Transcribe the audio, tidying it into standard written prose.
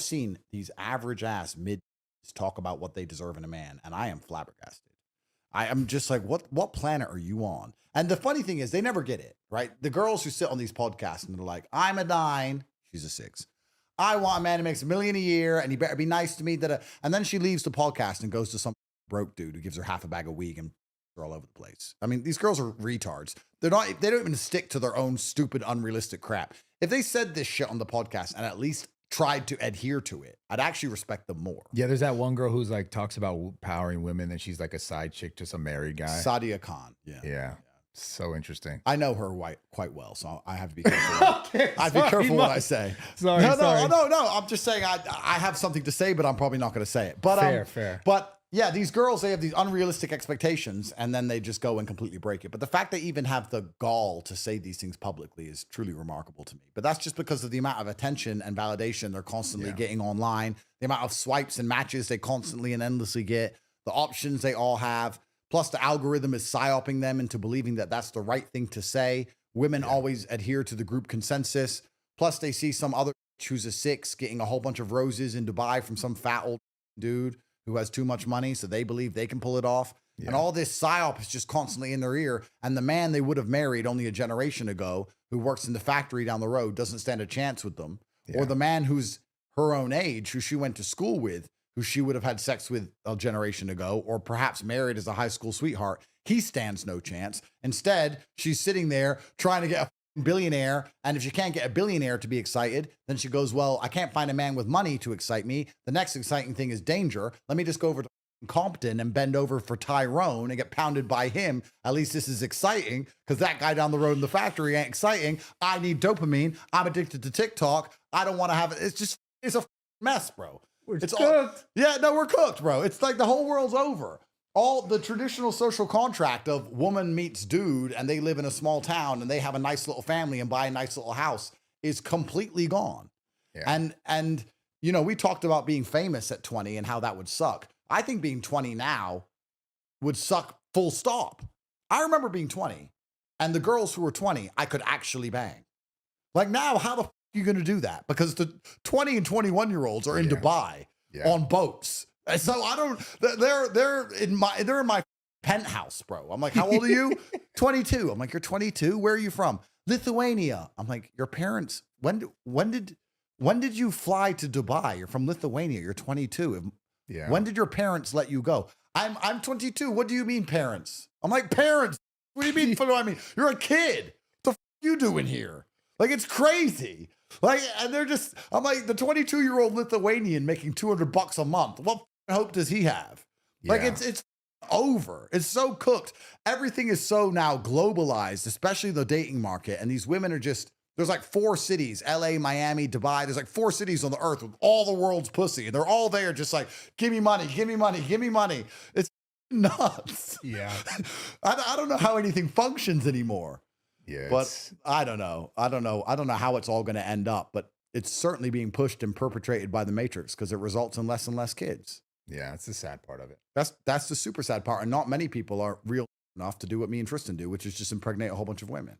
seen these average ass mid talk about what they deserve in a man, and I am flabbergasted. I am just like, what planet are you on? And the funny thing is, they never get it, right? The girls who sit on these podcasts and they're like, I'm a 9, she's a 6. I want a man who makes $1 million a year, and he better be nice to me. And then she leaves the podcast and goes to some broke dude who gives her half a bag of weed and they're all over the place. I mean, these girls are retards. They don't even stick to their own stupid, unrealistic crap. If they said this shit on the podcast and at least tried to adhere to it, I'd actually respect them more. Yeah, there's that one girl who's like talks about powering women, and she's like a side chick to some married guy. Sadia Khan. Yeah. So interesting. I know her quite well, so I have to be careful. Okay, I have to be careful what I say. Sorry. No. I'm just saying I have something to say, but I'm probably not going to say it. But fair. But yeah, these girls, they have these unrealistic expectations, and then they just go and completely break it. But the fact they even have the gall to say these things publicly is truly remarkable to me. But that's just because of the amount of attention and validation they're constantly getting online, the amount of swipes and matches they constantly and endlessly get, the options they all have. Plus, the algorithm is psyoping them into believing that that's the right thing to say. Women always adhere to the group consensus. Plus, they see some other who's a 6 getting a whole bunch of roses in Dubai from some fat old dude who has too much money, so they believe they can pull it off. Yeah. And all this psyop is just constantly in their ear. And the man they would have married only a generation ago, who works in the factory down the road, doesn't stand a chance with them. Yeah. Or the man who's her own age, who she went to school with, who she would have had sex with a generation ago, or perhaps married as a high school sweetheart, he stands no chance. Instead, she's sitting there trying to get a billionaire, and if she can't get a billionaire to be excited, then she goes, well, I can't find a man with money to excite me. The next exciting thing is danger. Let me just go over to Compton and bend over for Tyrone and get pounded by him. At least this is exciting, because that guy down the road in the factory ain't exciting. I need dopamine. I'm addicted to TikTok. I don't want to have it. It's a mess, bro. It's cooked. We're cooked, bro. It's like the whole world's over. All the traditional social contract of woman meets dude and they live in a small town and they have a nice little family and buy a nice little house is completely gone. Yeah. And you know, we talked about being famous at 20 and how that would suck. I think being 20 now would suck full stop. I remember being 20 and the girls who were 20, I could actually bang. Like now, how the f are you going to do that? Because the 20 and 21-year-olds are in Dubai on boats. And so I don't, they're in my penthouse, bro. I'm like, how old are you? 22. I'm like, you're 22. Where are you from? Lithuania. I'm like, your parents, when did you fly to Dubai? You're from Lithuania. You're 22. Yeah. When did your parents let you go? I'm 22. What do you mean parents? I'm like, parents. What do you mean? What do I mean? You're a kid. What the f you doing here? Like, it's crazy. Like, and they're just, I'm like, the 22-year-old Lithuanian making $200 a month. What hope does he have? Like, it's over. It's so cooked. Everything is so now globalized, especially the dating market. And these women are just, there's like 4 cities, LA, Miami, Dubai. There's like 4 cities on the earth with all the world's pussy. And they're all there just like, give me money, give me money, give me money. It's nuts. Yeah. I don't know how anything functions anymore. Yeah. But I don't know. I don't know how it's all going to end up, but it's certainly being pushed and perpetrated by the Matrix because it results in less and less kids. Yeah, it's the sad part of it. That's the super sad part. And not many people are real enough to do what me and Tristan do, which is just impregnate a whole bunch of women.